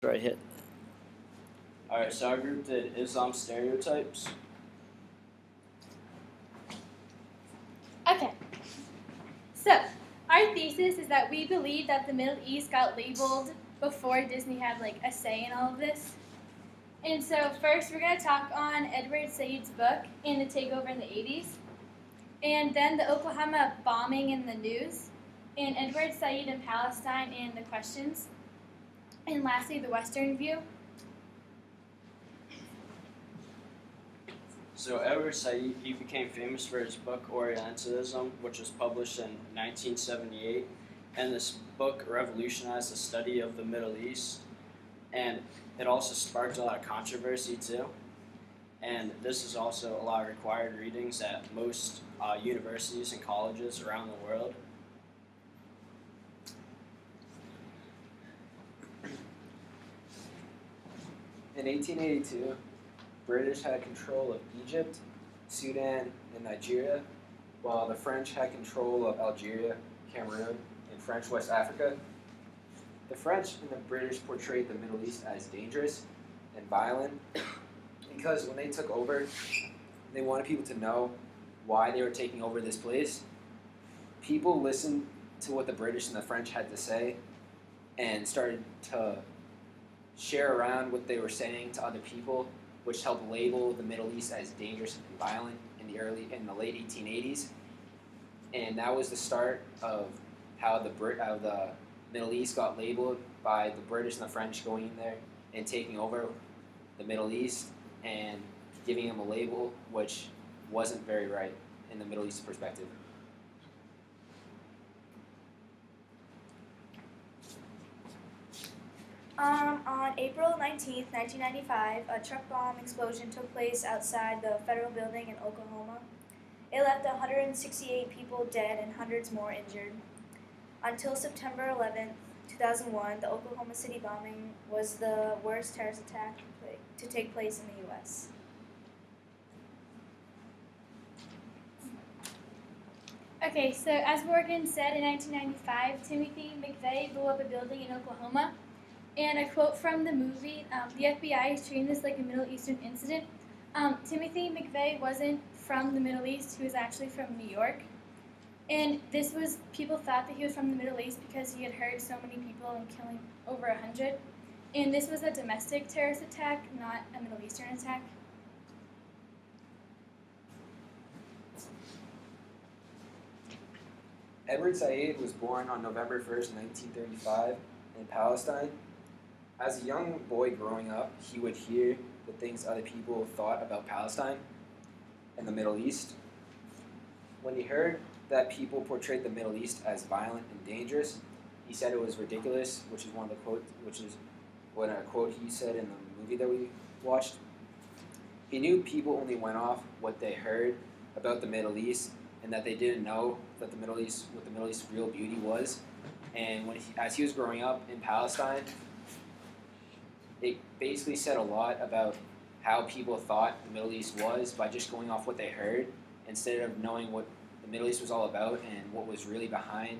Right hit. Alright, so our group did Islam stereotypes. Okay. So, our thesis is that we believe that the Middle East got labeled before Disney had like a say in all of this. And so first we're going to talk on Edward Said's book and the takeover in the 80s. And then the Oklahoma bombing in the news. And Edward Said in Palestine and the questions. And lastly, the Western view. So Edward Said, he became famous for his book Orientalism, which was published in 1978. And this book revolutionized the study of the Middle East. And it also sparked a lot of controversy too. And this is also a lot of required readings at most universities and colleges around the world. In 1882, British had control of Egypt, Sudan, and Nigeria, while the French had control of Algeria, Cameroon, and French West Africa. The French and the British portrayed the Middle East as dangerous and violent because when they took over, they wanted people to know why they were taking over this place. People listened to what the British and the French had to say and started to share around what they were saying to other people, which helped label the Middle East as dangerous and violent in the late 1880s. And that was the start of how the Middle East got labeled by the British and the French going in there and taking over the Middle East and giving them a label which wasn't very right in the Middle East perspective. On April 19th, 1995, a truck bomb explosion took place outside the federal building in Oklahoma. It left 168 people dead and hundreds more injured. Until September 11th, 2001, the Oklahoma City bombing was the worst terrorist attack to take place in the U.S. Okay, so as Morgan said, in 1995, Timothy McVeigh blew up a building in Oklahoma. And a quote from the movie, the FBI is treating this like a Middle Eastern incident. Timothy McVeigh wasn't from the Middle East, he was actually from New York. And people thought that he was from the Middle East because he had hurt so many people and killing over 100. And this was a domestic terrorist attack, not a Middle Eastern attack. Edward Said was born on November 1st, 1935 in Palestine. As a young boy growing up, he would hear the things other people thought about Palestine and the Middle East. When he heard that people portrayed the Middle East as violent and dangerous, he said it was ridiculous, which is a quote he said in the movie that we watched. He knew people only went off what they heard about the Middle East and that they didn't know that what the Middle East's real beauty was. And as he was growing up in Palestine, it basically said a lot about how people thought the Middle East was by just going off what they heard instead of knowing what the Middle East was all about and what was really behind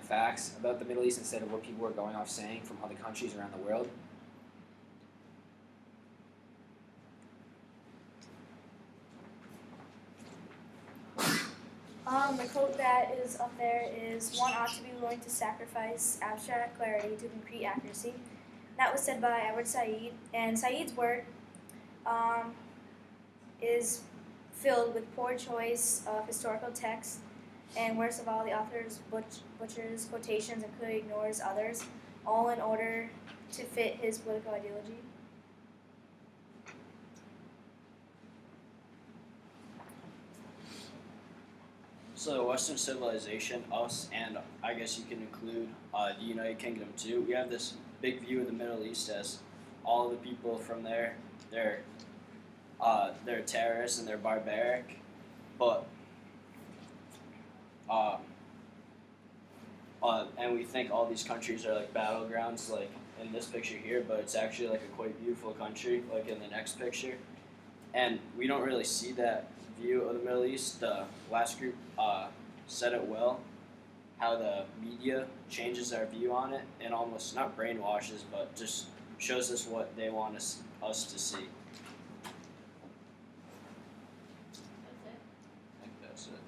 facts about the Middle East instead of what people were going off saying from other countries around the world. The quote that is up there is, "One ought to be willing to sacrifice abstract clarity to concrete accuracy." That was said by Edward Said, and Said's work is filled with poor choice of historical text, and worst of all, the author's butchers quotations and clearly ignores others, all in order to fit his political ideology. So Western civilization, us, and I guess you can include the United Kingdom too. We have this big view of the Middle East as all the people from there, they're terrorists and they're barbaric, but and we think all these countries are like battlegrounds, like in this picture here, but it's actually like a quite beautiful country, like in the next picture. And we don't really see that view of the Middle East. The last group said it well, how the media changes our view on it and almost not brainwashes, but just shows us what they want us to see. That's it. I think that's it.